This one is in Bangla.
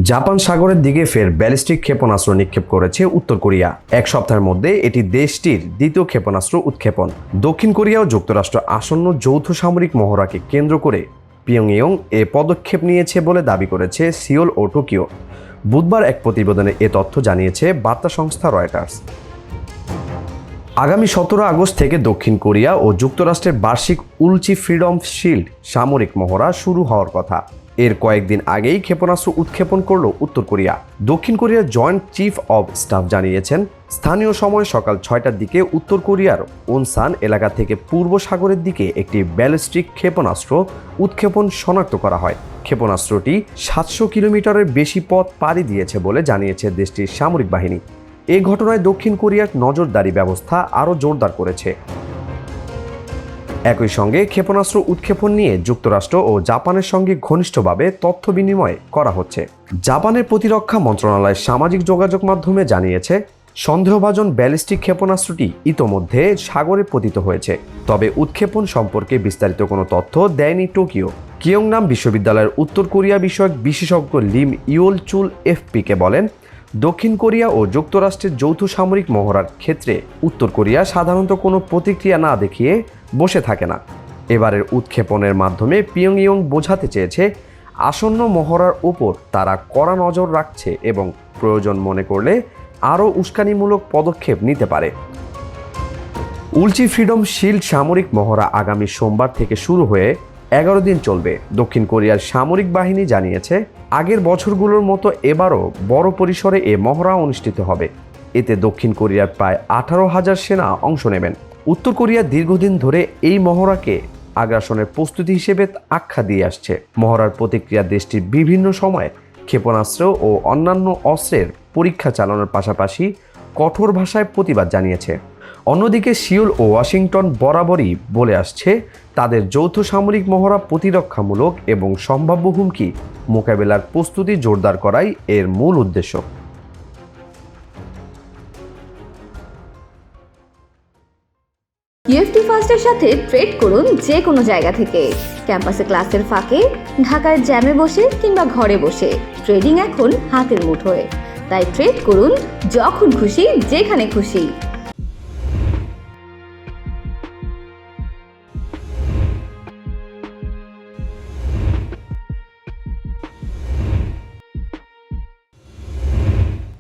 জাপান সাগরের দিকে ফের ব্যালিস্টিক ক্ষেপণাস্ত্র নিক্ষেপ করেছে উত্তর কোরিয়া। এক সপ্তাহের মধ্যে এটি দেশটির দ্বিতীয় ক্ষেপণাস্ত্র উৎক্ষেপণ। দক্ষিণ কোরিয়া ও যুক্তরাষ্ট্র আসন্ন যৌথ সামরিক মহড়াকে কেন্দ্র করে পিয়ংইয়ং এ পদক্ষেপ নিয়েছে বলে দাবি করেছে সিওল ও টোকিও। বুধবার এক প্রতিবেদনে এ তথ্য জানিয়েছে বার্তা সংস্থা রয়টার্স। আগামী 17 আগস্ট থেকে দক্ষিণ কোরিয়া ও যুক্তরাষ্ট্রের বার্ষিক উলচি ফ্রিডম শিল্ড সামরিক মহড়া শুরু হওয়ার কথা। এর কয়েকদিন আগেই ক্ষেপণাস্ত্র উৎক্ষেপণ করল উত্তর কোরিয়া। দক্ষিণ কোরিয়ার জয়েন্ট চিফ অব স্টাফ জানিয়েছেন, স্থানীয় সময় সকাল 6টার দিকে উত্তর কোরিয়ার ওনসান এলাকা থেকে পূর্ব সাগরের দিকে একটি ব্যালিস্টিক ক্ষেপণাস্ত্র উৎক্ষেপণ শনাক্ত করা হয়। ক্ষেপণাস্ত্রটি 700 কিলোমিটারের বেশি পথ পাড়ি দিয়েছে বলে জানিয়েছে দেশটির সামরিক বাহিনী। এই ঘটনায় দক্ষিণ কোরিয়ার নজরদারি ব্যবস্থা আরও জোরদার করেছে। একই সঙ্গে ক্ষেপণাস্ত্র উৎক্ষেপণ নিয়ে যুক্তরাষ্ট্র ও জাপানের সঙ্গে ঘনিষ্ঠভাবে তথ্য বিনিময় করা হচ্ছে। জাপানের প্রতিরক্ষা মন্ত্রণালয় সামাজিক যোগাযোগ মাধ্যমে জানিয়েছে, সন্দেহভাজন ব্যালিস্টিক ক্ষেপণাস্ত্রটি ইতোমধ্যে সাগরে পতিত হয়েছে। তবে উৎক্ষেপণ সম্পর্কে বিস্তারিত কোনো তথ্য দেয়নি টোকিও। কিয়ংনাম বিশ্ববিদ্যালয়ের উত্তর কোরিয়া বিষয়ক বিশেষজ্ঞ লিম ইউল চুল এফপিকে বলেন, দক্ষিণ কোরিয়া ও যুক্তরাষ্ট্রের যৌথ সামরিক মহড়ার ক্ষেত্রে উত্তর কোরিয়া সাধারণত কোনো প্রতিক্রিয়া না দেখিয়ে বসে থাকে না। এবারের উৎক্ষেপণের মাধ্যমে পিয়ংইয়ং বোঝাতে চেয়েছে, আসন্ন মহড়ার উপর তারা কড়া নজর রাখছে এবং প্রয়োজন মনে করলে আরও উস্কানিমূলক পদক্ষেপ নিতে পারে। উলচি ফ্রিডম শিল্ড সামরিক মহড়া আগামী সোমবার থেকে শুরু হয়ে 11 দিন চলবে। দক্ষিণ কোরিয়ার সামরিক বাহিনী জানিয়েছে, আগের বছরগুলোর মতো এবারও বড় পরিসরে এ মহড়া অনুষ্ঠিত হবে। এতে দক্ষিণ কোরিয়ার প্রায় 18,000 সেনা অংশ নেবেন। উত্তর কোরিয়া দীর্ঘদিন ধরে এই মহড়াকে আগ্রাসনের প্রস্তুতি হিসেবে আখ্যা দিয়ে আসছে। মহড়ার প্রতিক্রিয়া দেশটির বিভিন্ন সময়ে ক্ষেপণাস্ত্র ও অন্যান্য অস্ত্রের পরীক্ষা চালানোর পাশাপাশি কঠোর ভাষায় প্রতিবাদ জানিয়েছে। অন্যদিকে সিউল ও ওয়াশিংটন বরাবরই বলে আসছে, তাদের যৌথ সামরিক মহড়া প্রতিরক্ষামূলক এবং সম্ভাব্য হুমকি মোকাবেলার প্রস্তুতি জোরদার করাই এর মূল উদ্দেশ্য। ইউএফটি ফার্স্টের সাথে ট্রেড করুন যে কোনো জায়গা থেকে। ক্যাম্পাসে ক্লাসের ফাঁকে, ঢাকার জ্যামে বসে কিংবা ঘরে বসে, ট্রেডিং এখন হাতের মুঠোয়। তাই ট্রেড করুন যখন খুশি, যেখানে খুশি।